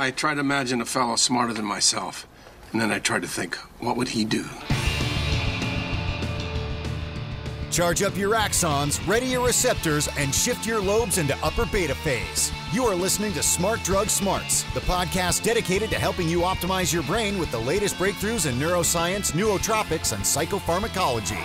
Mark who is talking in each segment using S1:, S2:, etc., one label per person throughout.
S1: I try to imagine a fellow smarter than myself, and then I try to think, what would he do?
S2: Charge up your axons, ready your receptors, and shift your lobes into upper beta phase. You are listening to Smart Drug Smarts, the podcast dedicated to helping you optimize your brain with the latest breakthroughs in neuroscience, nootropics, and psychopharmacology.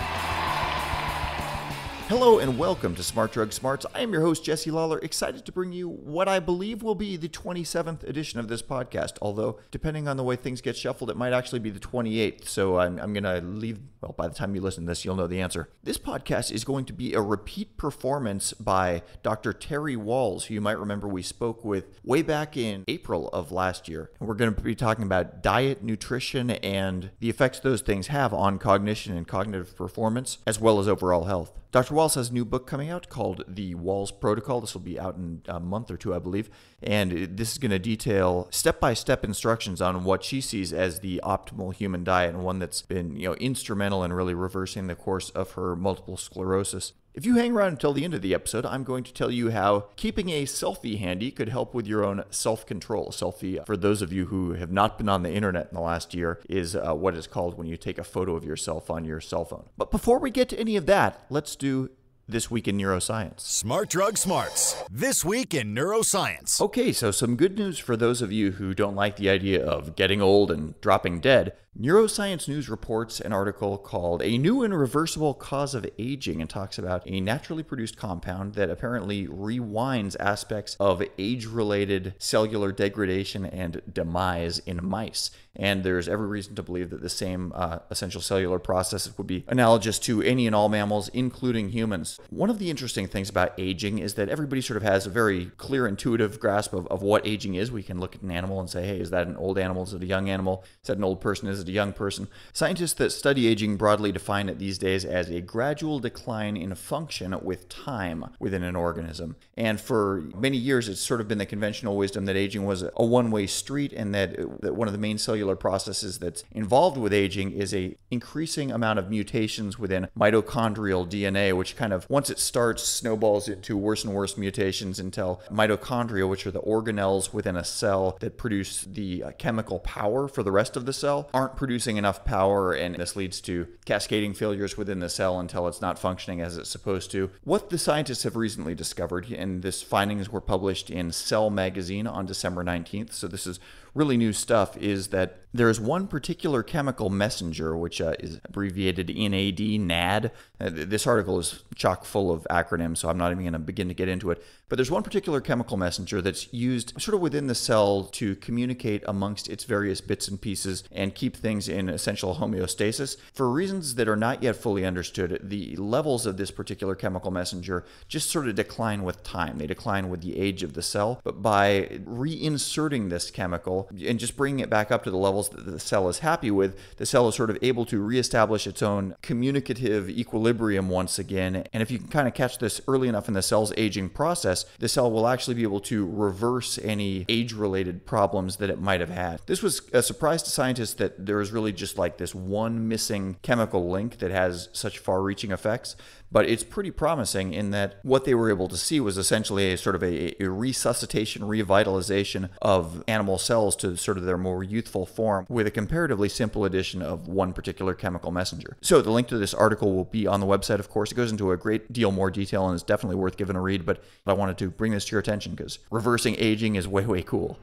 S3: Hello and welcome to Smart Drug Smarts. I am your host, Jesse Lawler, excited to bring you what I believe will be the 27th edition of this podcast, although depending on the way things get shuffled, it might actually be the 28th, so I'm going to leave, well, by the time you listen to this, you'll know the answer. This podcast is going to be a repeat performance by Dr. Terry Wahls, who you might remember we spoke with way back in April of last year. And we're going to be talking about diet, nutrition, and the effects those things have on cognition and cognitive performance, as well as overall health. Dr. Wahls has a new book coming out called The Wahls Protocol. This will be out in a month or two, I believe. And this is going to detail step-by-step instructions on what she sees as the optimal human diet, and one that's been, instrumental in really reversing the course of her multiple sclerosis. If you hang around until the end of the episode, I'm going to tell you how keeping a selfie handy could help with your own self-control. A selfie, for those of you who have not been on the internet in the last year, is what is called when you take a photo of yourself on your cell phone. But before we get to any of that, let's do This Week in Neuroscience.
S2: Smart Drug Smarts, This Week in Neuroscience.
S3: Okay, so some good news for those of you who don't like the idea of getting old and dropping dead. Neuroscience News reports an article called A New and Reversible Cause of Aging, and talks about a naturally produced compound that apparently rewinds aspects of age-related cellular degradation and demise in mice. And there's every reason to believe that the same essential cellular processes would be analogous to any and all mammals, including humans. One of the interesting things about aging is that everybody sort of has a very clear, intuitive grasp of what aging is. We can look at an animal and say, hey, is that an old animal? Is it a young animal? Is that an old person? Is it a young person? Scientists that study aging broadly define it these days as a gradual decline in function with time within an organism. And for many years, it's sort of been the conventional wisdom that aging was a one-way street, and that one of the main cellular processes that's involved with aging is a increasing amount of mutations within mitochondrial DNA, which kind of, once it starts, snowballs into worse and worse mutations until mitochondria, which are the organelles within a cell that produce the chemical power for the rest of the cell, aren't producing enough power, and this leads to cascading failures within the cell until it's not functioning as it's supposed to. What the scientists have recently discovered, and this findings were published in Cell magazine on December 19th, so this is really new stuff, is that there is one particular chemical messenger, which is abbreviated NAD. This article is chock full of acronyms, so I'm not even going to begin to get into it. But there's one particular chemical messenger that's used sort of within the cell to communicate amongst its various bits and pieces and keep things in essential homeostasis. For reasons that are not yet fully understood, the levels of this particular chemical messenger just sort of decline with time. They decline with the age of the cell. But by reinserting this chemical and just bringing it back up to the levels that the cell is happy with, the cell is sort of able to reestablish its own communicative equilibrium once again. And if you can kind of catch this early enough in the cell's aging process, the cell will actually be able to reverse any age-related problems that it might have had. This was a surprise to scientists that there is really just like this one missing chemical link that has such far-reaching effects. But it's pretty promising in that what they were able to see was essentially a sort of a resuscitation, revitalization of animal cells to sort of their more youthful form with a comparatively simple addition of one particular chemical messenger. So the link to this article will be on the website, of course. It goes into a great deal more detail and is definitely worth giving a read, but I wanted to bring this to your attention because reversing aging is way, way cool.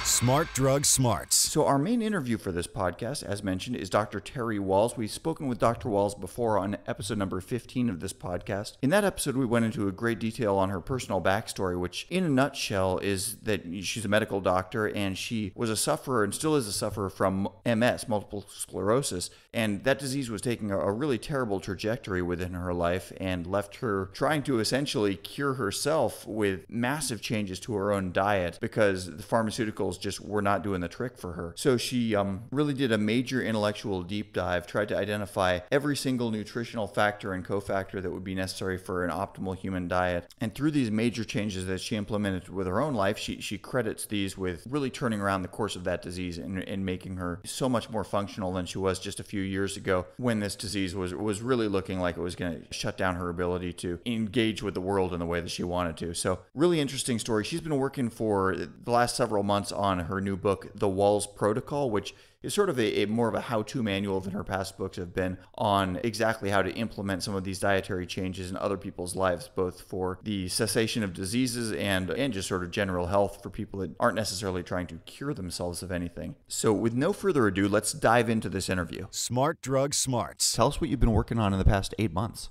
S2: Smart Drug Smarts.
S3: So our main interview for this podcast, as mentioned, is Dr. Terry Wahls. We've spoken with Dr. Wahls before on episode number 15 of this podcast. In that episode, we went into a great detail on her personal backstory, which in a nutshell is that she's a medical doctor and she was a sufferer and still is a sufferer from MS, multiple sclerosis. And that disease was taking a really terrible trajectory within her life and left her trying to essentially cure herself with massive changes to her own diet because the pharmaceuticals just were not doing the trick for her. So she really did a major intellectual deep dive, tried to identify every single nutritional factor and cofactor that would be necessary for an optimal human diet. And through these major changes that she implemented with her own life, she credits these with really turning around the course of that disease and making her so much more functional than she was just a few years ago, when this disease was really looking like it was going to shut down her ability to engage with the world in the way that she wanted to. So really interesting story. She's been working for the last several months on her new book, The Wahls Protocol, which is sort of a more of a how-to manual than her past books have been on exactly how to implement some of these dietary changes in other people's lives, both for the cessation of diseases and just sort of general health for people that aren't necessarily trying to cure themselves of anything. So with no further ado, let's dive into this interview.
S2: Smart Drug Smarts.
S3: Tell us what you've been working on in the past 8 months.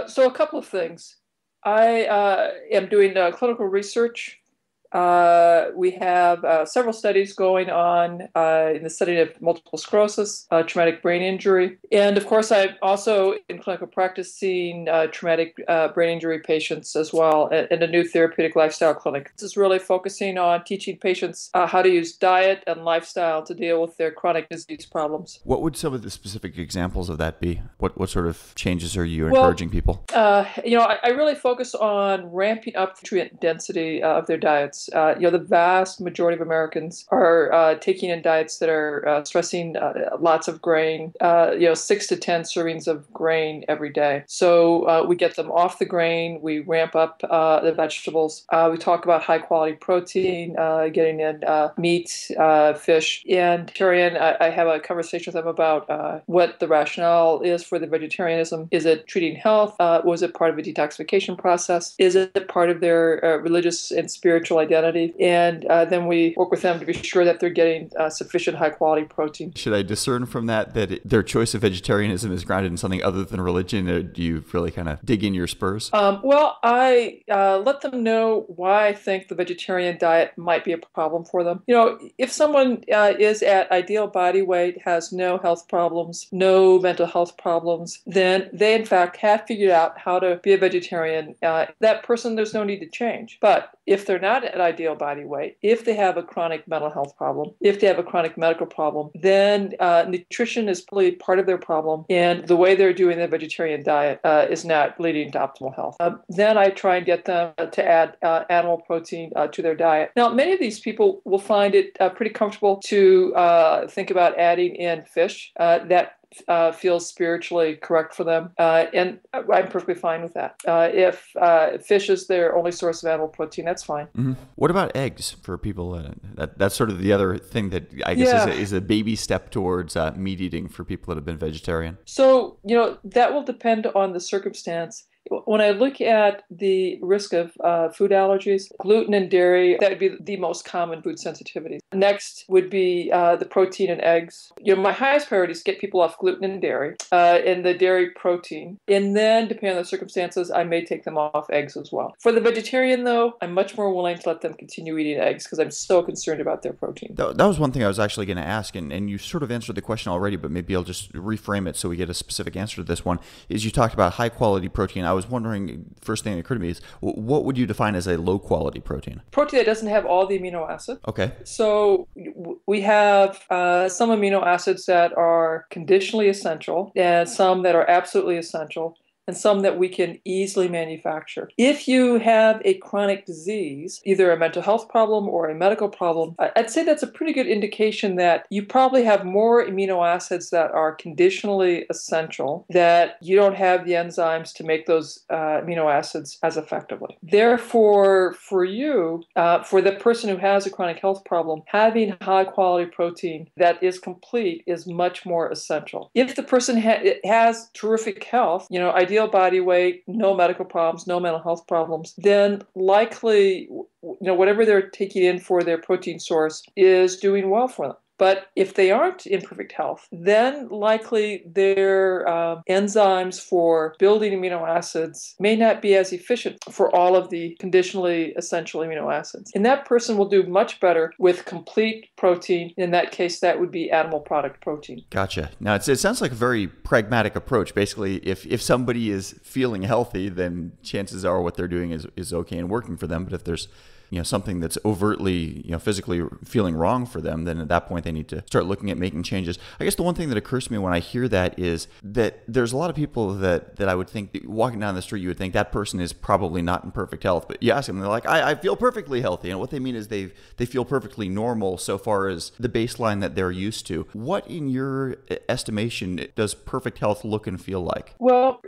S4: So a couple of things. I am doing clinical research. We have several studies going on in the study of multiple sclerosis, traumatic brain injury. And of course, I'm also in clinical practice seeing traumatic brain injury patients as well in a new therapeutic lifestyle clinic. This is really focusing on teaching patients how to use diet and lifestyle to deal with their chronic disease problems.
S3: What would some of the specific examples of that be? What sort of changes are you encouraging people?
S4: I really focus on ramping up the nutrient density of their diets. The vast majority of Americans are taking in diets that are stressing lots of grain, 6 to 10 servings of grain every day. So we get them off the grain, we ramp up the vegetables, we talk about high quality protein, getting in meat, fish. And vegetarian, I have a conversation with them about what the rationale is for the vegetarianism. Is it treating health? Was it part of a detoxification process? Is it part of their religious and spiritual identity? And then we work with them to be sure that they're getting sufficient high-quality protein.
S3: Should I discern from that their choice of vegetarianism is grounded in something other than religion, or do you really kind of dig in your spurs?
S4: I let them know why I think the vegetarian diet might be a problem for them. If someone is at ideal body weight, has no health problems, no mental health problems, then they, in fact, have figured out how to be a vegetarian. That person, there's no need to change. But if they're not at ideal body weight, if they have a chronic mental health problem, if they have a chronic medical problem, then nutrition is probably part of their problem, and the way they're doing the vegetarian diet is not leading to optimal health. Then I try and get them to add animal protein to their diet. Now, many of these people will find it pretty comfortable to think about adding in fish. That feels spiritually correct for them, and I'm perfectly fine with that. If fish is their only source of animal protein, that's fine.
S3: Mm-hmm. What about eggs for people? That's sort of the other thing that I guess is a baby step towards meat eating for people that have been vegetarian.
S4: So, that will depend on the circumstance. When I look at the risk of food allergies, gluten and dairy, that would be the most common food sensitivities. Next would be the protein in eggs. My highest priority is to get people off gluten and dairy, and the dairy protein. And then, depending on the circumstances, I may take them off eggs as well. For the vegetarian, though, I'm much more willing to let them continue eating eggs because I'm so concerned about their protein.
S3: That was one thing I was actually going to ask, and you sort of answered the question already, but maybe I'll just reframe it so we get a specific answer to this one, is you talked about high-quality protein. I was wondering, first thing that occurred to me is, what would you define as a low-quality protein?
S4: Protein that doesn't have all the amino acids.
S3: Okay.
S4: So we have some amino acids that are conditionally essential and some that are absolutely essential, and some that we can easily manufacture. If you have a chronic disease, either a mental health problem or a medical problem, I'd say that's a pretty good indication that you probably have more amino acids that are conditionally essential, that you don't have the enzymes to make those amino acids as effectively. Therefore, for you, for the person who has a chronic health problem, having high quality protein that is complete is much more essential. If the person has terrific health, ideal body weight, no medical problems, no mental health problems, then likely, whatever they're taking in for their protein source is doing well for them. But if they aren't in perfect health, then likely their enzymes for building amino acids may not be as efficient for all of the conditionally essential amino acids. And that person will do much better with complete protein. In that case, that would be animal product protein.
S3: Gotcha. Now, it sounds like a very pragmatic approach. Basically, if somebody is feeling healthy, then chances are what they're doing is okay and working for them. But if there's something that's overtly, physically feeling wrong for them, then at that point they need to start looking at making changes. I guess the one thing that occurs to me when I hear that is that there's a lot of people that I would think, walking down the street, you would think that person is probably not in perfect health. But you ask them, they're like, I feel perfectly healthy. And what they mean is they feel perfectly normal so far as the baseline that they're used to. What, in your estimation, does perfect health look and feel like?
S4: Well,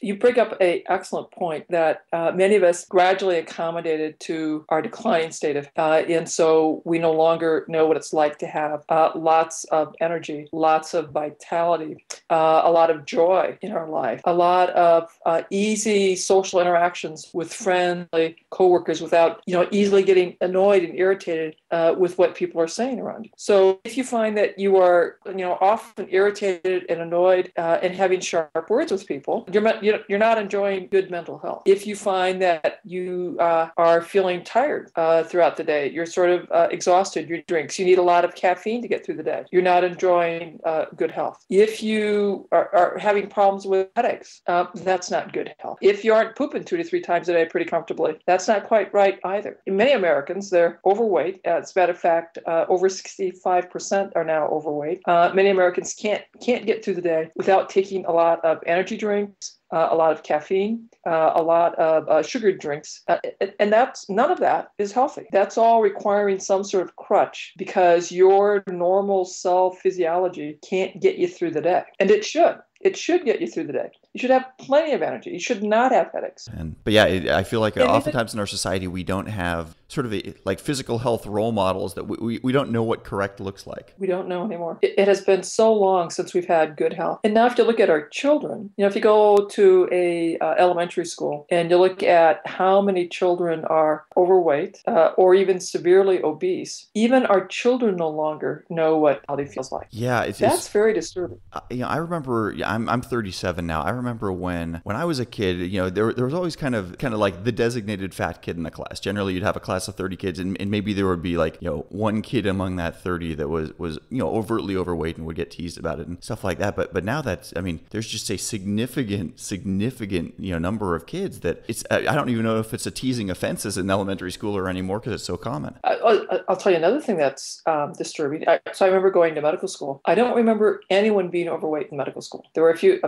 S4: you bring up an excellent point that many of us gradually accommodated to our declining state of health. And so we no longer know what it's like to have lots of energy, lots of vitality, a lot of joy in our life, a lot of easy social interactions with friendly coworkers without, easily getting annoyed and irritated with what people are saying around you. So if you find that you are, often irritated and annoyed and having sharp words with people, you're not enjoying good mental health. If you find that you are feeling tired throughout the day, you're sort of exhausted, your drinks, you need a lot of caffeine to get through the day, you're not enjoying good health. If you are having problems with headaches, that's not good health. If you aren't pooping 2 to 3 times a day pretty comfortably, that's not quite right either. In many Americans, they're overweight. As a matter of fact, over 65% are now overweight. Many Americans can't get through the day without taking a lot of energy drinks, a lot of caffeine, a lot of sugared drinks. And none of that is healthy. That's all requiring some sort of crutch because your normal cell physiology can't get you through the day. And it should. It should get you through the day. You should have plenty of energy. You should not have headaches.
S3: But I feel like oftentimes in our society, we don't have sort of like physical health role models that we don't know what correct looks like.
S4: We don't know anymore. It has been so long since we've had good health. And now if you look at our children, if you go to a elementary school and you look at how many children are overweight or even severely obese, even our children no longer know what healthy feels like.
S3: Yeah,
S4: that's very disturbing.
S3: I remember. I'm 37 now. I remember when I was a kid, there was always kind of like the designated fat kid in the class. Generally, you'd have a class of 30 kids, and maybe there would be like, one kid among that 30 that was overtly overweight and would get teased about it and stuff like that. But now there's just a significant number of kids that I don't even know if it's a teasing offense as an elementary schooler anymore because it's so common.
S4: I'll tell you another thing that's disturbing. So I remember going to medical school. I don't remember anyone being overweight in medical school. There were a few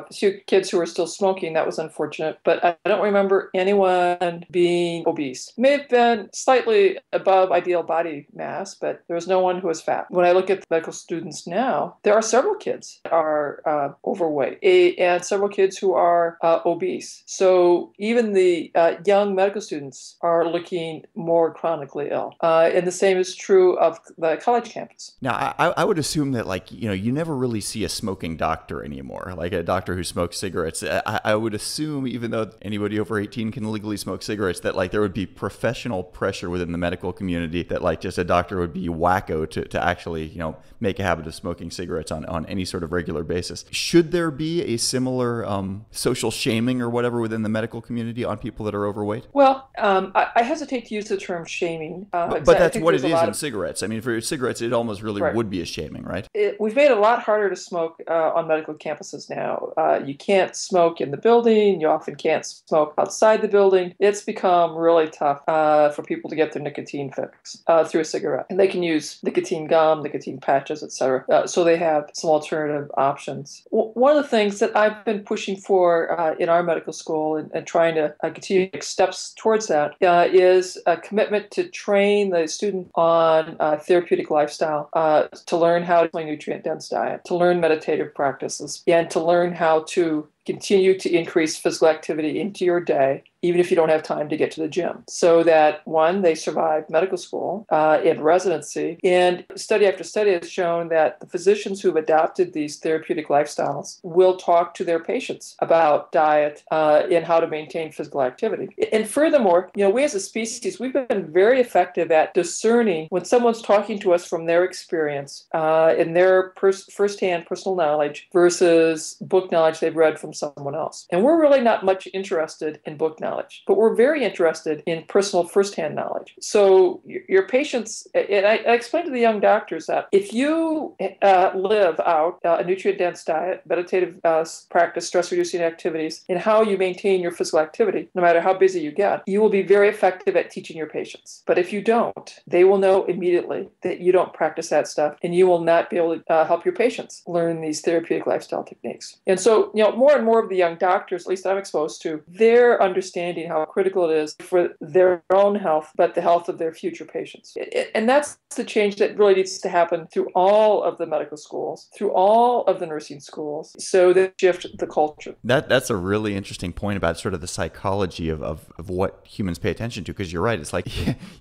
S4: kids who were still smoking. That was unfortunate. But I don't remember anyone being obese. May have been slightly above ideal body mass, but there was no one who was fat. When I look at the medical students now, there are several kids that are overweight and several kids who are obese. So even the young medical students are looking more chronically ill. And the same is true of the college campus.
S3: Now, I would assume that you never really see a smoking doctor anymore. Like a doctor who smokes cigarettes. I would assume, even though anybody over 18 can legally smoke cigarettes, that there would be professional pressure within the medical community that just a doctor would be wacko to actually, make a habit of smoking cigarettes on any sort of regular basis. Should there be a similar social shaming or whatever within the medical community on people that are overweight?
S4: Well, I hesitate to use the term shaming.
S3: But that's what it is in cigarettes. I mean, for cigarettes, it almost really would be a shaming, right?
S4: We've made it a lot harder to smoke on medical campuses now. You can't smoke in the building. You often can't smoke outside the building. It's become really tough for people to get their nicotine fix through a cigarette. And they can use nicotine gum, nicotine patches, etc. So they have some alternative options. One of the things that I've been pushing for in our medical school and trying to continue to take steps towards that is a commitment to train the student on therapeutic lifestyle, to learn how to make a nutrient-dense diet, to learn meditative practices, and to learn how to continue to increase physical activity into your day, even if you don't have time to get to the gym, so that, one, they survive medical school and residency. And study after study has shown that the physicians who've adopted these therapeutic lifestyles will talk to their patients about diet and how to maintain physical activity. And furthermore, we as a species, we've been very effective at discerning when someone's talking to us from their experience and their firsthand personal knowledge versus book knowledge they've read from someone else. And we're really not much interested in book knowledge. knowledge, but we're very interested in personal firsthand knowledge. So your patients, and I explain to the young doctors that if you live out a nutrient-dense diet, meditative practice, stress-reducing activities, and how you maintain your physical activity, no matter how busy you get, you will be very effective at teaching your patients. But if you don't, they will know immediately that you don't practice that stuff, and you will not be able to help your patients learn these therapeutic lifestyle techniques. And so, more and more of the young doctors, at least I'm exposed to, they're understanding how critical it is for their own health, but the health of their future patients. And that's the change that really needs to happen through all of the medical schools, through all of the nursing schools, so that shift the culture.
S3: That's a really interesting point about sort of the psychology of what humans pay attention to, because you're right. It's like,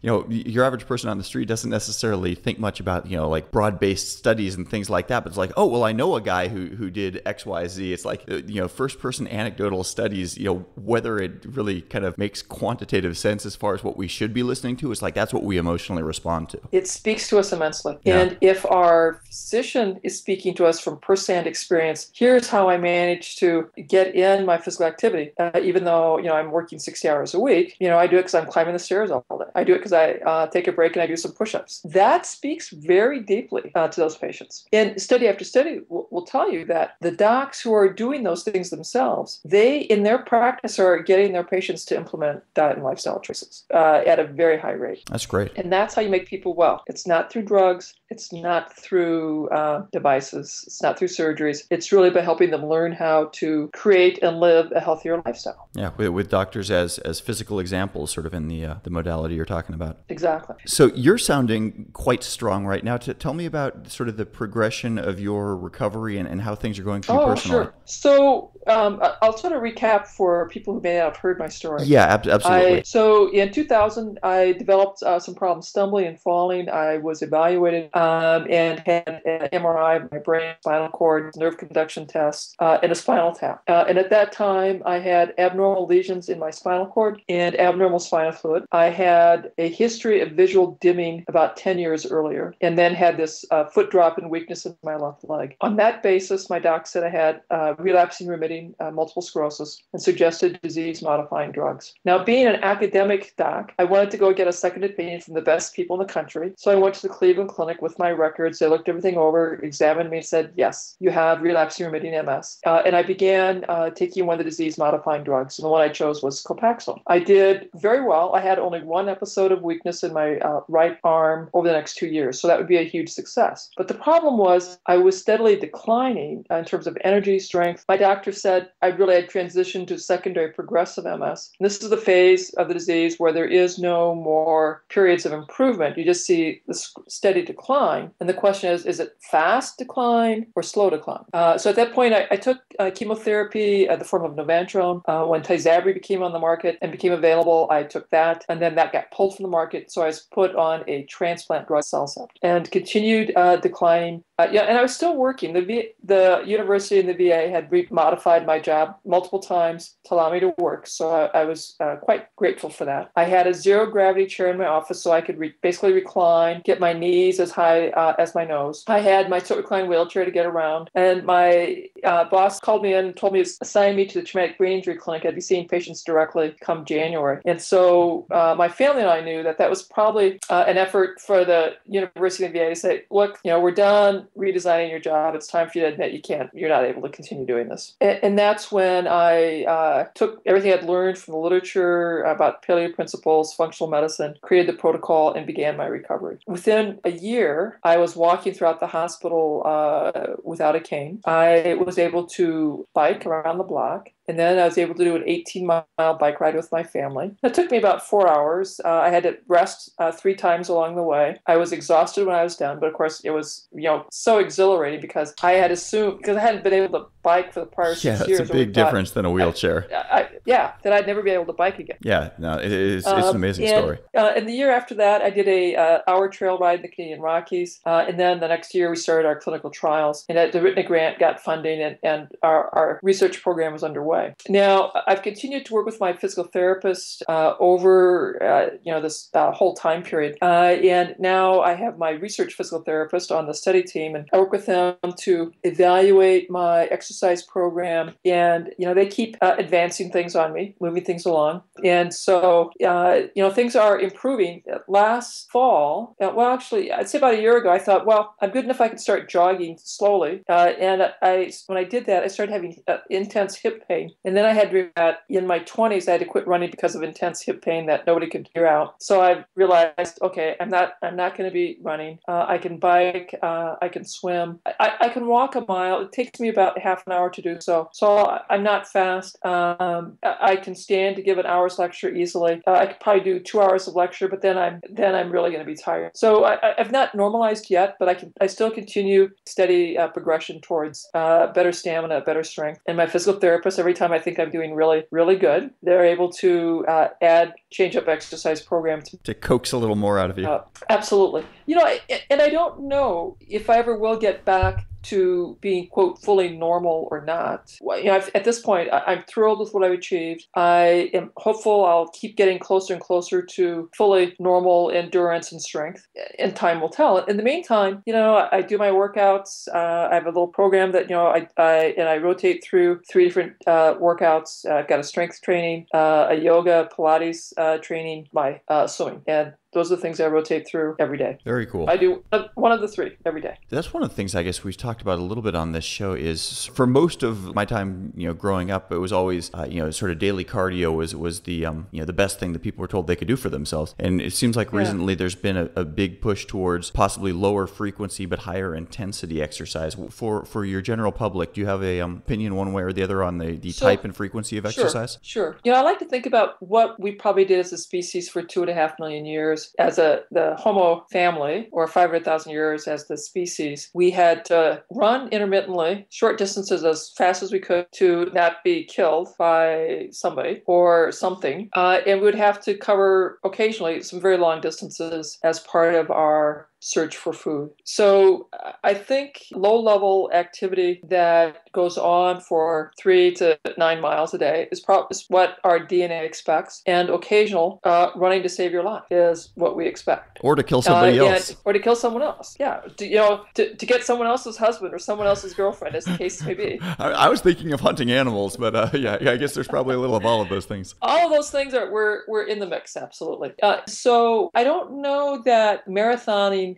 S3: your average person on the street doesn't necessarily think much about, like broad-based studies and things like that, but it's like, oh, well, I know a guy who did X, Y, Z. It's like, first-person anecdotal studies, whether it really kind of makes quantitative sense as far as what we should be listening to, it's like, that's what we emotionally respond to.
S4: It speaks to us immensely.
S3: Yeah.
S4: And if our physician is speaking to us from first-hand experience, here's how I managed to get in my physical activity, even though, I'm working 60 hours a week, I do it because I'm climbing the stairs all day. I do it because I take a break and I do some push-ups. That speaks very deeply to those patients. And study after study will tell you that the docs who are doing those things themselves, they, in their practice, are getting their patients to implement diet and lifestyle choices at a very high rate.
S3: That's great.
S4: And that's how you make people well. It's not through drugs. It's not through devices. It's not through surgeries. It's really by helping them learn how to create and live a healthier lifestyle.
S3: Yeah, with doctors as physical examples, sort of in the modality you're talking about.
S4: Exactly.
S3: So you're sounding quite strong right now. Tell me about sort of the progression of your recovery and how things are going for you personally.
S4: Sure. So I'll sort of recap for people who may not have heard my story.
S3: Yeah, absolutely.
S4: So in 2000, I developed some problems stumbling and falling. I was evaluated and had an MRI of my brain, spinal cord, nerve conduction test, and a spinal tap. And at that time, I had abnormal lesions in my spinal cord and abnormal spinal fluid. I had a history of visual dimming about 10 years earlier, and then had this foot drop and weakness in my left leg. On that basis, my doc said I had relapsing remitting multiple sclerosis and suggested disease-modifying drugs. Now, being an academic doc, I wanted to go get a second opinion from the best people in the country. So I went to the Cleveland Clinic with my records. They looked everything over, examined me, and said, yes, you have relapsing remitting MS. And I began taking one of the disease-modifying drugs, and the one I chose was Copaxone. I did very well. I had only one episode of weakness in my right arm over the next 2 years, so that would be a huge success. But the problem was I was steadily declining in terms of energy, strength. My doctor said I really had transitioned to secondary progressive MS. And this is the phase of the disease where there is no more periods of improvement. You just see the steady decline. And the question is it fast decline or slow decline? So at that point, I took chemotherapy in the form of Novantrone. When Tysabri became on the market and became available, I took that. And then that got pulled from the market. So I was put on a transplant drug, Cellcept, and continued declining. And I was still working. The university and the VA had modified my job multiple times to allow me to work. So I was quite grateful for that. I had a zero gravity chair in my office so I could basically recline, get my knees as high as my nose. I had my tilt recline wheelchair to get around. And my boss called me in and told me to assign me to the traumatic brain injury clinic. I'd be seeing patients directly come January. And so my family and I knew that was probably an effort for the university and VA to say, look, we're done redesigning your job. It's time for you to admit you're not able to continue doing this. And that's when I took everything I'd learned from the literature about paleo principles, functional medicine, created the protocol, and began my recovery. Within a year, I was walking throughout the hospital without a cane. I was able to bike around the block. And then I was able to do an 18-mile bike ride with my family. It took me about 4 hours. I had to rest 3 times along the way. I was exhausted when I was done, but of course it was, so exhilarating because I had assumed, because I hadn't been able to bike for the prior 6 years.
S3: Yeah, it's a big difference than a wheelchair.
S4: That I'd never be able to bike again.
S3: Yeah, no, it's an amazing story.
S4: And the year after that, I did a hour trail ride in the Canadian Rockies. And then the next year, we started our clinical trials. And the Whitney grant got funding, and our research program was underway. way. Now, I've continued to work with my physical therapist over this whole time period, and now I have my research physical therapist on the study team, and I work with them to evaluate my exercise program, and they keep advancing things on me, moving things along, and so things are improving. Last fall, well, actually, I'd say about a year ago, I thought, well, I'm good enough I can start jogging slowly, and when I did that, I started having intense hip pain, and then I had in my 20s, I had to quit running because of intense hip pain that nobody could figure out. So I realized, okay, I'm not going to be running. I can bike, I can swim, I can walk a mile. It takes me about half an hour to do so. So I'm not fast. I can stand to give an hour's lecture easily. I could probably do 2 hours of lecture, but then I'm really going to be tired. So I've not normalized yet, but I still continue steady progression towards better stamina, better strength. And my physical therapist, every time I think I'm doing really, really good, they're able to change up exercise program
S3: to coax a little more out of you.
S4: Absolutely. And I don't know if I ever will get back to being, quote, fully normal or not. At this point, I'm thrilled with what I've achieved. I am hopeful I'll keep getting closer and closer to fully normal endurance and strength, and time will tell. In the meantime, I do my workouts. I have a little program that, I rotate through 3 different workouts. I've got a strength training, a yoga, Pilates training, my swimming. And those are the things I rotate through every day.
S3: Very cool.
S4: I do one of the 3 every day.
S3: That's one of the things I guess we've talked about a little bit on this show is for most of my time, growing up, it was always, sort of daily cardio was the, the best thing that people were told they could do for themselves. And it seems like recently there's been a big push towards possibly lower frequency but higher intensity exercise. For your general public, do you have a opinion one way or the other on the type and frequency of exercise?
S4: Sure. I like to think about what we probably did as a species for 2.5 million years. As the Homo family, or 500,000 years as the species, we had to run intermittently, short distances as fast as we could to not be killed by somebody or something. And we would have to cover occasionally some very long distances as part of our search for food. So I think low-level activity that goes on for 3 to 9 miles a day is what our DNA expects, and occasional running to save your life is what we expect.
S3: Or to kill somebody else.
S4: Or to kill someone else. Yeah. To get someone else's husband or someone else's girlfriend, as the case may be.
S3: I was thinking of hunting animals, but I guess there's probably a little of all of those things.
S4: All of those things we're in the mix, absolutely. So I don't know that marathoning,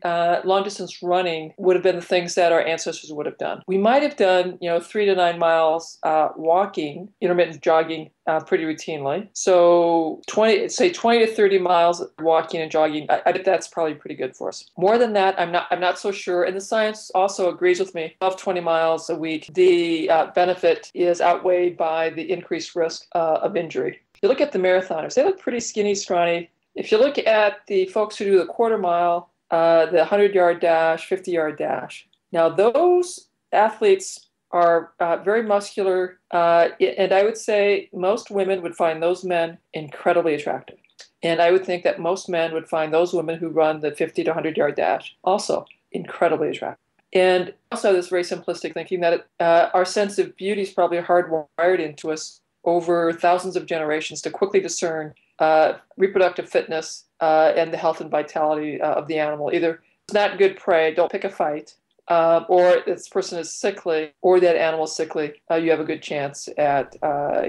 S4: long distance running would have been the things that our ancestors would have done. We might have done 3 to 9 miles walking, intermittent jogging, pretty routinely. So 20 to 30 miles walking and jogging, I bet that's probably pretty good for us. More than that, I'm not so sure. And the science also agrees with me. Above 20 miles a week, the benefit is outweighed by the increased risk of injury. If you look at the marathoners, they look pretty skinny, scrawny. If you look at the folks who do the quarter mile, the 100-yard dash, 50-yard dash. Now, those athletes are very muscular, and I would say most women would find those men incredibly attractive. And I would think that most men would find those women who run the 50 to 100-yard dash also incredibly attractive. And also this very simplistic thinking that our sense of beauty is probably hardwired into us over thousands of generations to quickly discern reproductive fitness and the health and vitality of the animal. Either it's not good prey, don't pick a fight, or this person is sickly, or that animal is sickly, you have a good chance at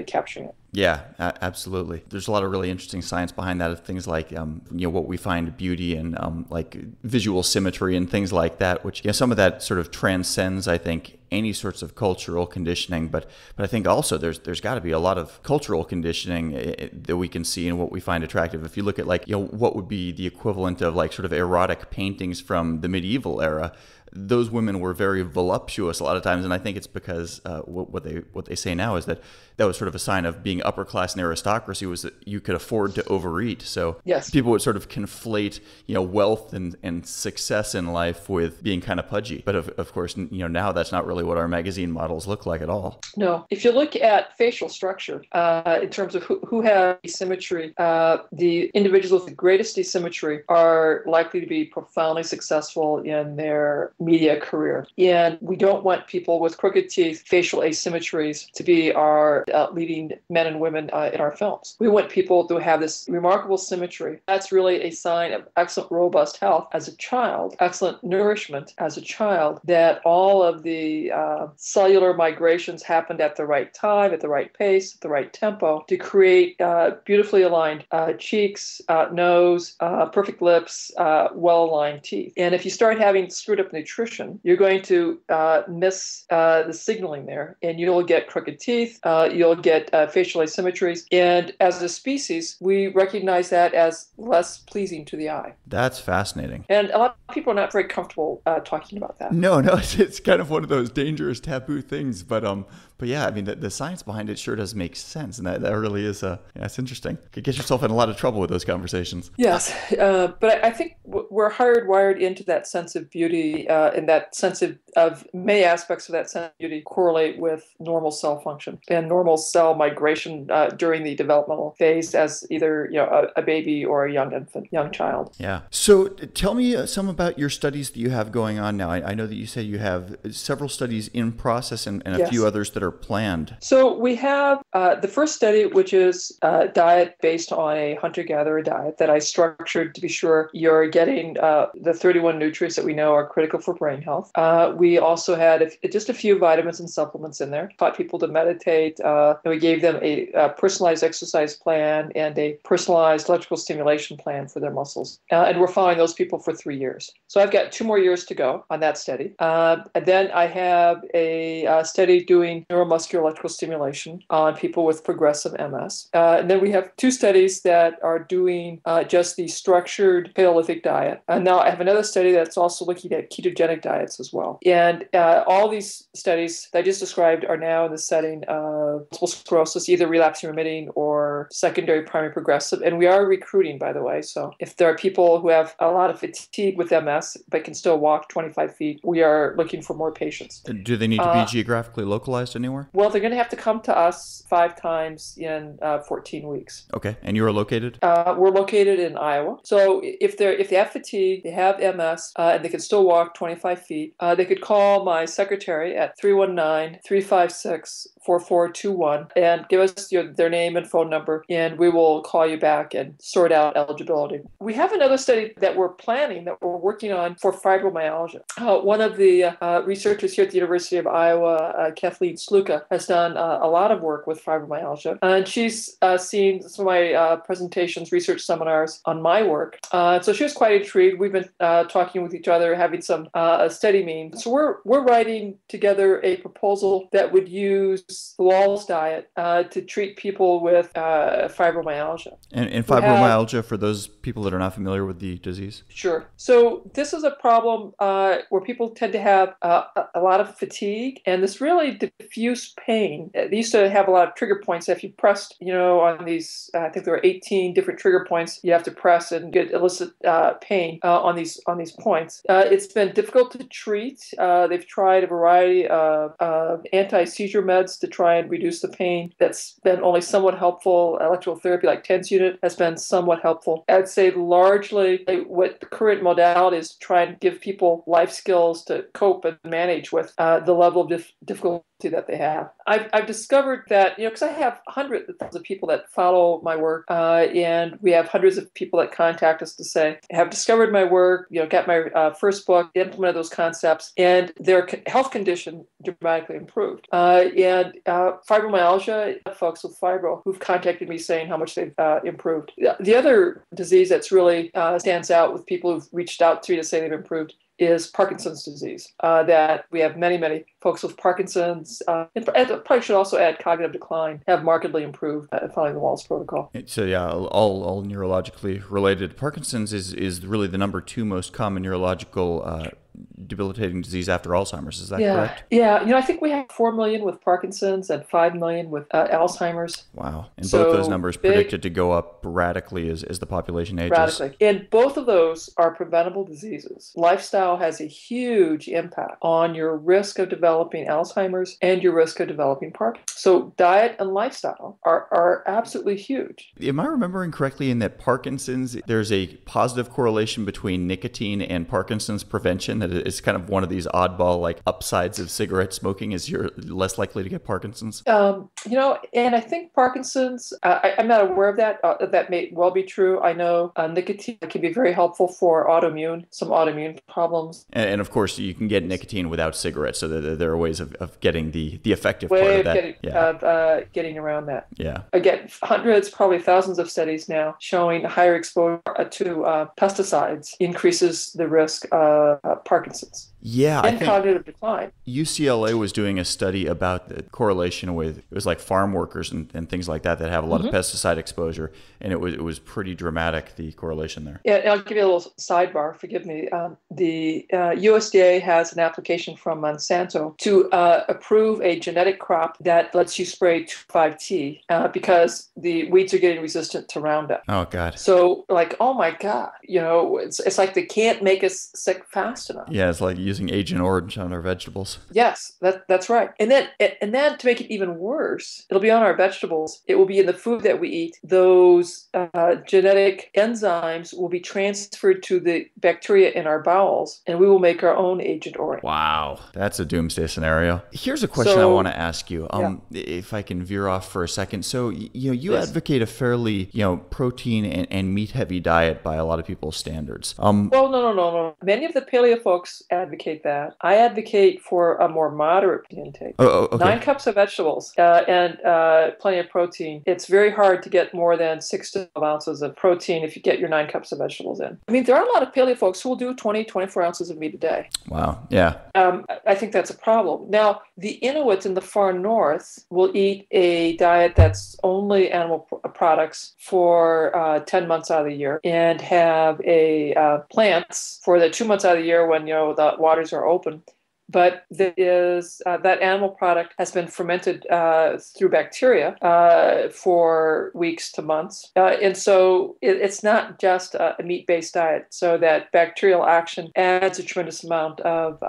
S4: capturing it.
S3: Yeah, absolutely. There's a lot of really interesting science behind that of things like, what we find beauty and like visual symmetry and things like that, which, some of that sort of transcends, I think, any sorts of cultural conditioning. But I think also there's got to be a lot of cultural conditioning that we can see in what we find attractive. If you look at what would be the equivalent of like sort of erotic paintings from the medieval era, those women were very voluptuous a lot of times, and I think it's because what they say now is that was sort of a sign of being upper class and aristocracy, was that you could afford to overeat. So
S4: yes,
S3: people would sort of conflate wealth and success in life with being kind of pudgy. But of course now that's not really what our magazine models look like at all.
S4: No, if you look at facial structure in terms of who have asymmetry, the individuals with the greatest asymmetry are likely to be profoundly successful in their media career. And we don't want people with crooked teeth, facial asymmetries to be our leading men and women in our films. We want people to have this remarkable symmetry. That's really a sign of excellent, robust health as a child, excellent nourishment as a child, that all of the cellular migrations happened at the right time, at the right pace, at the right tempo to create beautifully aligned cheeks, nose, perfect lips, well-aligned teeth. And if you start having screwed up nutrition, you're going to miss the signaling there, and you'll get crooked teeth, you'll get facial asymmetries. And as a species, we recognize that as less pleasing to the eye.
S3: That's fascinating.
S4: And a lot of people are not very comfortable talking about that.
S3: No, it's kind of one of those dangerous taboo things. But yeah, I mean, the science behind it sure does make sense. And that really is, it's interesting. You could get yourself in a lot of trouble with those conversations.
S4: Yes. But I think we're hardwired into that sense of beauty, and that sense of many aspects of that sense of beauty correlate with normal cell function and normal cell migration during the developmental phase as either a baby or a young infant, young child.
S3: Yeah. So tell me some about your studies that you have going on now. I know that you say you have several studies in process and a
S4: Yes.
S3: few others that are planned.
S4: So we have the first study, which is a diet based on a hunter-gatherer diet that I structured to be sure you're getting the 31 nutrients that we know are critical for brain health. We also had just a few vitamins and supplements in there, taught people to meditate, and we gave them a personalized exercise plan and a personalized electrical stimulation plan for their muscles. And we're following those people for 3 years. So I've got 2 more years to go on that study. And then I have a study doing neuromuscular electrical stimulation on people with progressive MS. And then we have 2 studies that are doing just the structured Paleolithic diet. And now I have another study that's also looking at ketogenic diets as well. And all these studies that I just described are now in the setting of multiple sclerosis, either relapsing remitting or secondary primary progressive. And we are recruiting, by the way. So if there are people who have a lot of fatigue with MS but can still walk 25 feet, we are looking for more patients.
S3: Do they need to be geographically localized anywhere?
S4: Well, they're going to have to come to us 5 times in 14 weeks.
S3: Okay. And you are located?
S4: We're located in Iowa. So if they have fatigue, they have MS, and they can still walk 25 feet, they could call my secretary at 319-356-4421 and give us their name and phone number, and we will call you back and sort out eligibility. We have another study that we're planning, that we're working on for fibromyalgia. One of the researchers here at the University of Iowa, Kathleen Sluka, has done a lot of work with fibromyalgia, and she's seen some of my presentations, research seminars on my work. So she was quite intrigued. We've been talking with each other, having some study meetings. So we're writing together a proposal that would use the Wahls diet to treat people with fibromyalgia.
S3: And fibromyalgia, for those people that are not familiar with the disease?
S4: Sure. So this is a problem where people tend to have a lot of fatigue and this really diffuse pain. They used to have a lot of trigger points. If you pressed, on these, I think there were 18 different trigger points you have to press and get elicit pain on these points. It's been difficult to treat. They've tried a variety of anti-seizure meds to try and reduce the pain. That's been only somewhat helpful. Electrical therapy like TENS unit has been somewhat helpful. I'd say largely what the current modality is to try and give people life skills to cope and manage with the level of difficulty that they have. I've discovered that, because I have hundreds of people that follow my work, and we have hundreds of people that contact us to say, have discovered my work, got my first book, implemented those concepts, and their health condition dramatically improved. And fibromyalgia, folks with fibro who've contacted me saying how much they've improved. The other disease that's really stands out with people who've reached out to me to say they've improved is Parkinson's disease, that we have many, many folks with Parkinson's, and probably should also add cognitive decline, have markedly improved following the Wahls Protocol.
S3: So yeah, all neurologically related. Parkinson's is really the number 2 most common neurological debilitating disease after Alzheimer's. Is that correct?
S4: Yeah. I think we have 4 million with Parkinson's and 5 million with Alzheimer's.
S3: Wow. And both those numbers predicted to go up radically as the population ages.
S4: Radically. And both of those are preventable diseases. Lifestyle has a huge impact on your risk of developing Alzheimer's and your risk of developing Parkinson's. So diet and lifestyle are absolutely huge.
S3: Am I remembering correctly in that Parkinson's, there's a positive correlation between nicotine and Parkinson's prevention? Is is kind of one of these oddball like upsides of cigarette smoking is you're less likely to get Parkinson's?
S4: And I think Parkinson's, I'm not aware of that. That may well be true. I know nicotine can be very helpful for some autoimmune problems.
S3: And of course, you can get nicotine without cigarettes, so there are ways of getting the effective part of that.
S4: Getting around that.
S3: Yeah.
S4: Again, hundreds, probably thousands of studies now showing higher exposure to pesticides increases the risk of Parkinson's.
S3: Yeah,
S4: and cognitive decline.
S3: UCLA was doing a study about the correlation with, it was like farm workers and things like that have a lot of pesticide exposure, and it was pretty dramatic, the correlation there.
S4: Yeah, I'll give you a little sidebar, forgive me. The USDA has an application from Monsanto to approve a genetic crop that lets you spray 2,5-T because the weeds are getting resistant to Roundup.
S3: Oh, God.
S4: So, like, oh my God, it's like they can't make us sick fast enough.
S3: Yeah, it's like using Agent Orange on our vegetables.
S4: Yes, that's right. And then to make it even worse, it'll be on our vegetables. It will be in the food that we eat. Those genetic enzymes will be transferred to the bacteria in our bowels, and we will make our own Agent Orange.
S3: Wow, that's a doomsday scenario. Here's a question I want to ask you, if I can veer off for a second. So, you advocate a fairly, protein and meat-heavy diet by a lot of people's standards.
S4: Well, no. Many of the paleo folks advocate that. I advocate for a more moderate intake.
S3: Okay.
S4: 9 cups of vegetables and plenty of protein. It's very hard to get more than 6 to 12 ounces of protein if you get your 9 cups of vegetables in. I mean, there are a lot of paleo folks who will do 20, 24 ounces of meat a day.
S3: Wow. Yeah.
S4: I think that's a problem. Now, the Inuit in the far north will eat a diet that's only animal products for 10 months out of the year and have plants for the 2 months out of the year when, the waters are open. But that animal product has been fermented through bacteria for weeks to months. And so it's not just a meat-based diet. So that bacterial action adds a tremendous amount of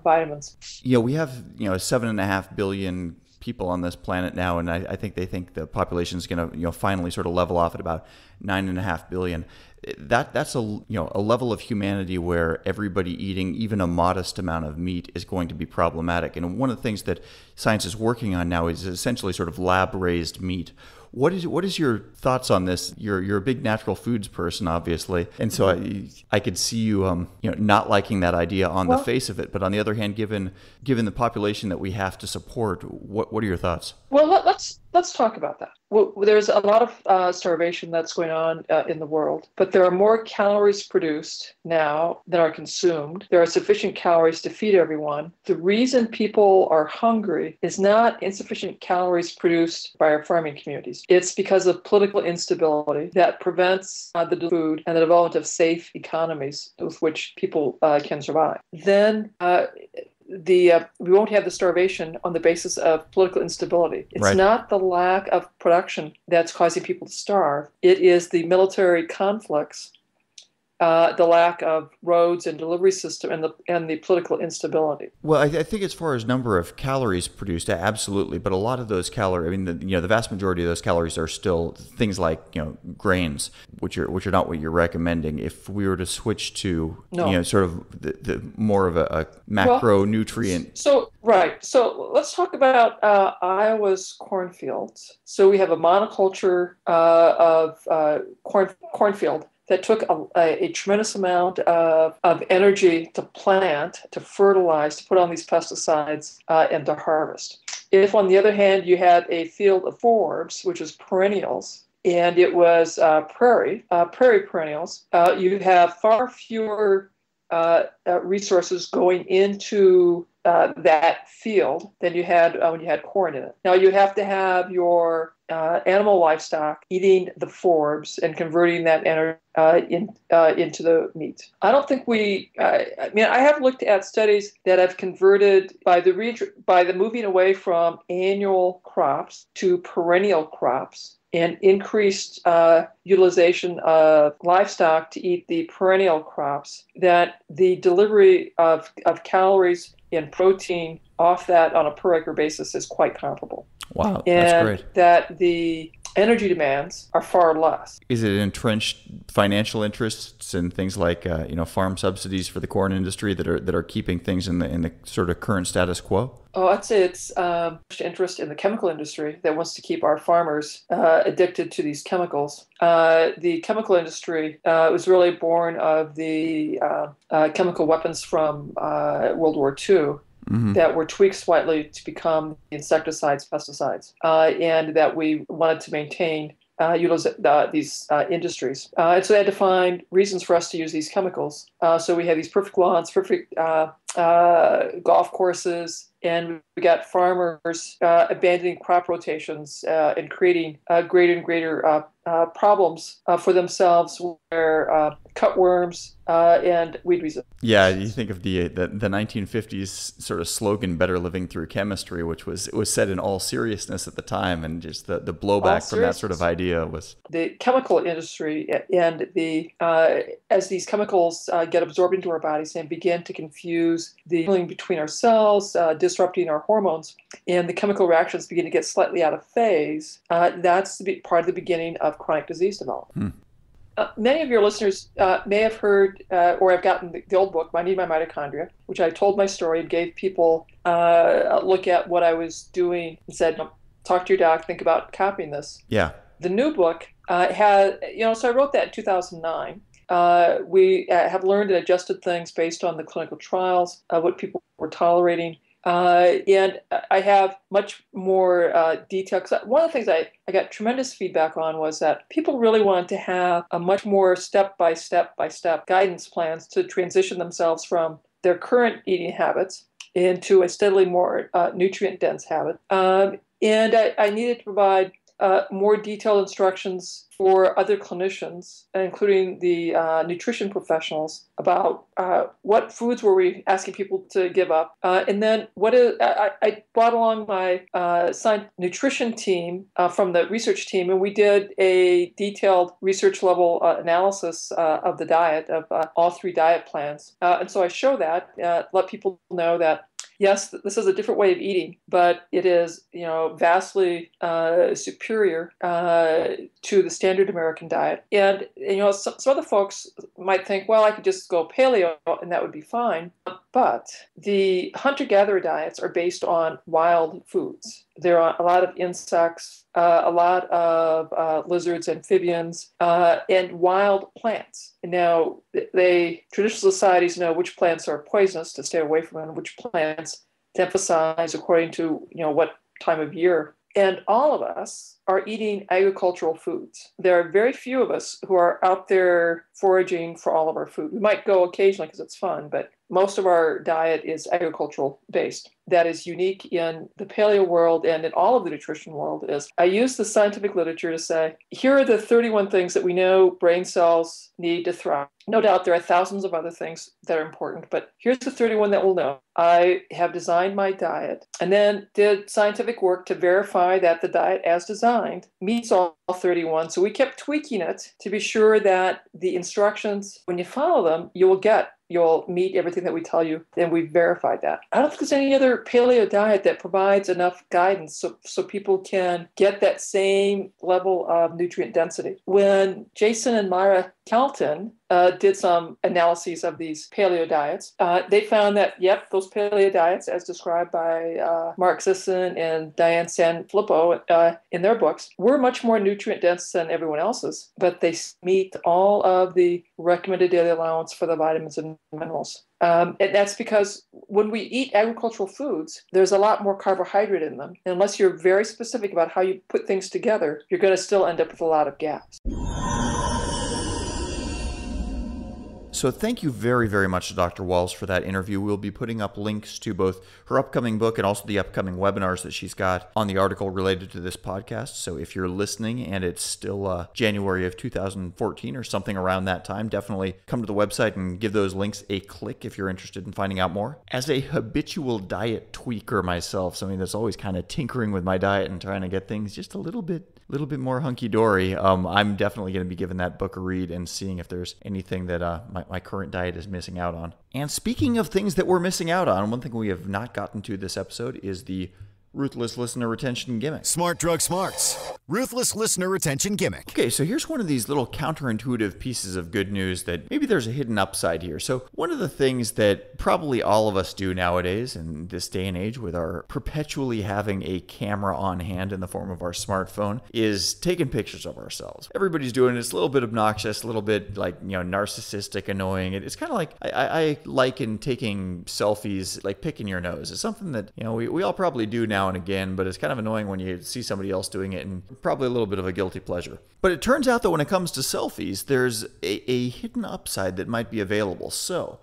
S4: vitamins.
S3: We have, 7.5 billion people on this planet now, and I think they think the population is going to, finally sort of level off at about 9.5 billion. That's a level of humanity where everybody eating even a modest amount of meat is going to be problematic. And one of the things that science is working on now is essentially sort of lab-raised meat. What is your thoughts on this? You're a big natural foods person, obviously, and so I could see you not liking that idea on the face of it. But on the other hand, given the population that we have to support, what are your thoughts?
S4: Well, let's talk about that. Well, there's a lot of starvation that's going on in the world, but there are more calories produced now than are consumed. There are sufficient calories to feed everyone. The reason people are hungry is not insufficient calories produced by our farming communities. It's because of political instability that prevents the food and the development of safe economies with which people can survive. Then we won't have the starvation on the basis of political instability. It's not the lack of production that's causing people to starve. It is the military conflicts, the lack of roads and delivery system, and the political instability.
S3: Well, I think as far as number of calories produced, absolutely. But a lot of those calories, the vast majority of those calories are still things like grains, which are not what you're recommending. If we were to switch to sort of the more of a macronutrient.
S4: So let's talk about Iowa's cornfields. So we have a monoculture of cornfield that took a tremendous amount of energy to plant, to fertilize, to put on these pesticides, and to harvest. If, on the other hand, you had a field of forbs, which is perennials, and it was prairie perennials, you have far fewer resources going into that field than you had when you had corn in it. Now, you have to have your animal livestock eating the forbs and converting that energy into the meat. I don't think I have looked at studies that have converted by the moving away from annual crops to perennial crops and increased utilization of livestock to eat the perennial crops, that the delivery of calories and protein off that on a per acre basis is quite comparable.
S3: Wow, that's great.
S4: And that the energy demands are far less.
S3: Is it entrenched financial interests and things like farm subsidies for the corn industry that are keeping things in the sort of current status quo?
S4: Oh, I'd say it's interest in the chemical industry that wants to keep our farmers addicted to these chemicals. The chemical industry was really born of the chemical weapons from World War II. Mm-hmm. That were tweaked slightly to become insecticides, pesticides, and that we wanted to maintain these industries. And so they had to find reasons for us to use these chemicals. So we had these perfect lawns, perfect golf courses, and we got farmers abandoning crop rotations and creating greater and greater problems for themselves, where cutworms and weed resistance.
S3: Yeah, you think of the 1950s sort of slogan, "Better living through chemistry," which was said in all seriousness at the time, and just the blowback from that sort of idea was
S4: the chemical industry, and as these chemicals get absorbed into our bodies and begin to confuse the healing between our cells, disrupting our hormones, and the chemical reactions begin to get slightly out of phase. That's part of the beginning of chronic disease development. Many of your listeners may have heard or have gotten the old book, My Need, My Mitochondria, which I told my story and gave people a look at what I was doing and said, talk to your doc, think about copying this.
S3: Yeah.
S4: The new book had, so I wrote that in 2009. We have learned and adjusted things based on the clinical trials, what people were tolerating. And I have much more detail, because one of the things I got tremendous feedback on was that people really wanted to have a much more step-by-step guidance plans to transition themselves from their current eating habits into a steadily more nutrient-dense habit. And I needed to provide more detailed instructions for other clinicians, including the nutrition professionals, about what foods were we asking people to give up. And then I brought along my nutrition team from the research team, and we did a detailed research level analysis of the diet, of all 3 diet plans. And so I show that, let people know that yes, this is a different way of eating, but it is, vastly superior to the standard American diet. And some other folks might think, well, I could just go paleo and that would be fine. But the hunter-gatherer diets are based on wild foods. There are a lot of insects, a lot of lizards, amphibians, and wild plants. Now, traditional societies know which plants are poisonous to stay away from, and which plants to emphasize according to what time of year. And all of us are eating agricultural foods. There are very few of us who are out there foraging for all of our food. We might go occasionally because it's fun, but most of our diet is agricultural based. That is unique in the paleo world and in all of the nutrition world. Is I use the scientific literature to say, here are the 31 things that we know brain cells need to thrive. No doubt there are thousands of other things that are important, but here's the 31 that we'll know. I have designed my diet and then did scientific work to verify that the diet as designed meets all 31. So we kept tweaking it to be sure that the instructions, when you follow them, you'll meet everything that we tell you, and we verified that. I don't think there's any other paleo diet that provides enough guidance so people can get that same level of nutrient density. When Jason and Myra Kelton did some analyses of these paleo diets, they found that, those paleo diets, as described by Mark Sisson and Diane Sanfilippo in their books, were much more nutrient dense than everyone else's, but they meet all of the recommended daily allowance for the vitamins and minerals. And that's because when we eat agricultural foods, there's a lot more carbohydrate in them. And unless you're very specific about how you put things together, you're going to still end up with a lot of gaps.
S3: So thank you very, very much to Dr. Wahls for that interview. We'll be putting up links to both her upcoming book and also the upcoming webinars that she's got on the article related to this podcast. So if you're listening and it's still January of 2014 or something around that time, definitely come to the website and give those links a click if you're interested in finding out more. As a habitual diet tweaker myself, something that's always kind of tinkering with my diet and trying to get things just a little bit more hunky-dory, I'm definitely going to be giving that book a read and seeing if there's anything that my current diet is missing out on. And speaking of things that we're missing out on, one thing we have not gotten to this episode is the Ruthless listener retention gimmick.
S2: Smart Drug Smarts. Ruthless listener retention gimmick.
S3: Okay, so here's one of these little counterintuitive pieces of good news that maybe there's a hidden upside here. So one of the things that probably all of us do nowadays in this day and age with our perpetually having a camera on hand in the form of our smartphone is taking pictures of ourselves. Everybody's doing it. It's a little bit obnoxious, a little bit like, narcissistic, annoying. It's kind of like, I liken taking selfies, like picking your nose. It's something that, we all probably do now and again, but it's kind of annoying when you see somebody else doing it, and probably a little bit of a guilty pleasure. But it turns out that when it comes to selfies, there's a hidden upside that might be available. So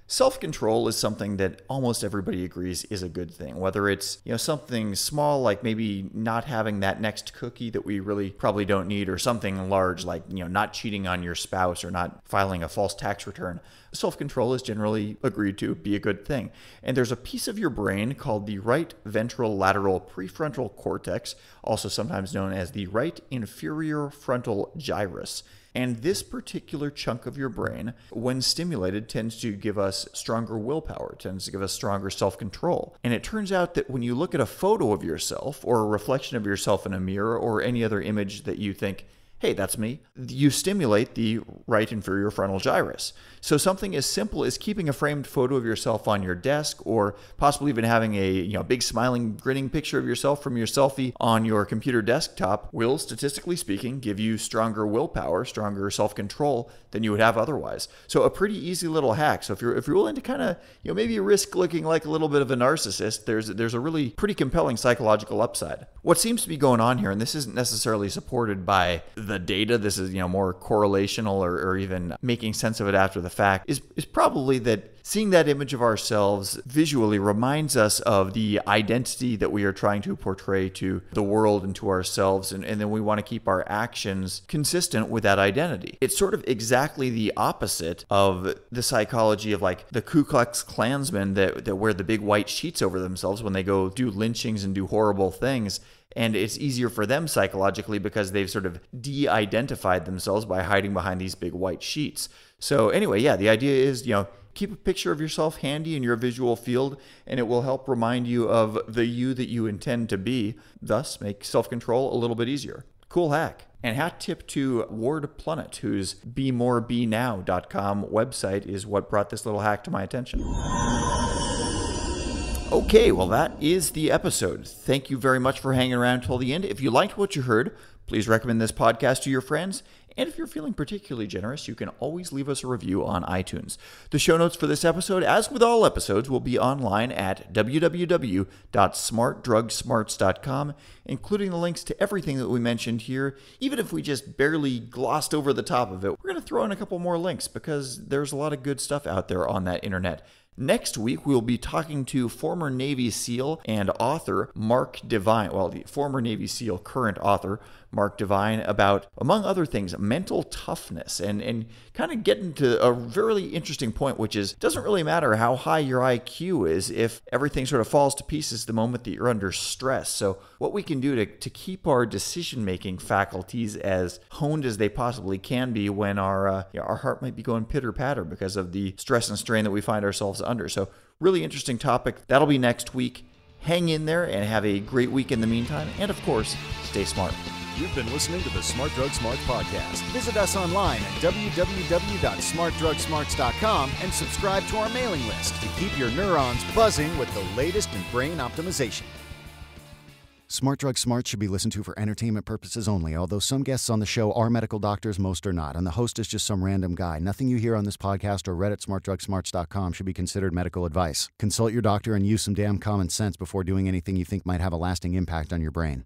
S3: self-control is something that almost everybody agrees is a good thing, whether it's, something small like maybe not having that next cookie that we really probably don't need, or something large like, not cheating on your spouse or not filing a false tax return. Self-control is generally agreed to be a good thing. And there's a piece of your brain called the right ventral lateral prefrontal cortex, also sometimes known as the right inferior frontal gyrus. And this particular chunk of your brain, when stimulated, tends to give us stronger willpower, tends to give us stronger self-control. And it turns out that when you look at a photo of yourself or a reflection of yourself in a mirror or any other image that you think, hey, that's me, you stimulate the right inferior frontal gyrus. So something as simple as keeping a framed photo of yourself on your desk, or possibly even having a big smiling, grinning picture of yourself from your selfie on your computer desktop will, statistically speaking, give you stronger willpower, stronger self-control than you would have otherwise. So a pretty easy little hack. So if you're willing to kind of, maybe risk looking like a little bit of a narcissist, there's a really pretty compelling psychological upside. What seems to be going on here, and this isn't necessarily supported by the data, this is more correlational or even making sense of it after the fact, is probably that seeing that image of ourselves visually reminds us of the identity that we are trying to portray to the world and to ourselves, and then we want to keep our actions consistent with that identity. It's sort of exactly the opposite of the psychology of like the Ku Klux Klansmen that wear the big white sheets over themselves when they go do lynchings and do horrible things. And it's easier for them psychologically because they've sort of de-identified themselves by hiding behind these big white sheets. So anyway, yeah, the idea is, keep a picture of yourself handy in your visual field, and it will help remind you of the you that you intend to be, thus make self-control a little bit easier. Cool hack. And hat tip to Ward Plunnett, whose BeMoreBeNow.com website is what brought this little hack to my attention. Okay, well, that is the episode. Thank you very much for hanging around till the end. If you liked what you heard, please recommend this podcast to your friends. And if you're feeling particularly generous, you can always leave us a review on iTunes. The show notes for this episode, as with all episodes, will be online at www.smartdrugsmarts.com, including the links to everything that we mentioned here. Even if we just barely glossed over the top of it, we're going to throw in a couple more links because there's a lot of good stuff out there on that internet. Next week, we'll be talking to former Navy SEAL and author Mark Devine, the former Navy SEAL, current author Mark Devine, about, among other things, mental toughness, and kind of get into a very interesting point, which is, it doesn't really matter how high your IQ is if everything sort of falls to pieces the moment that you're under stress. So what we can do to keep our decision-making faculties as honed as they possibly can be when our heart might be going pitter-patter because of the stress and strain that we find ourselves under. So really interesting topic. That'll be next week. Hang in there and have a great week in the meantime. And of course, stay smart.
S2: You've been listening to the Smart Drug Smart podcast. Visit us online at www.smartdrugsmarts.com and subscribe to our mailing list to keep your neurons buzzing with the latest in brain optimization. Smart Drug Smart should be listened to for entertainment purposes only, although some guests on the show are medical doctors, most are not, and the host is just some random guy. Nothing you hear on this podcast or read at smartdrugsmarts.com should be considered medical advice. Consult your doctor and use some damn common sense before doing anything you think might have a lasting impact on your brain.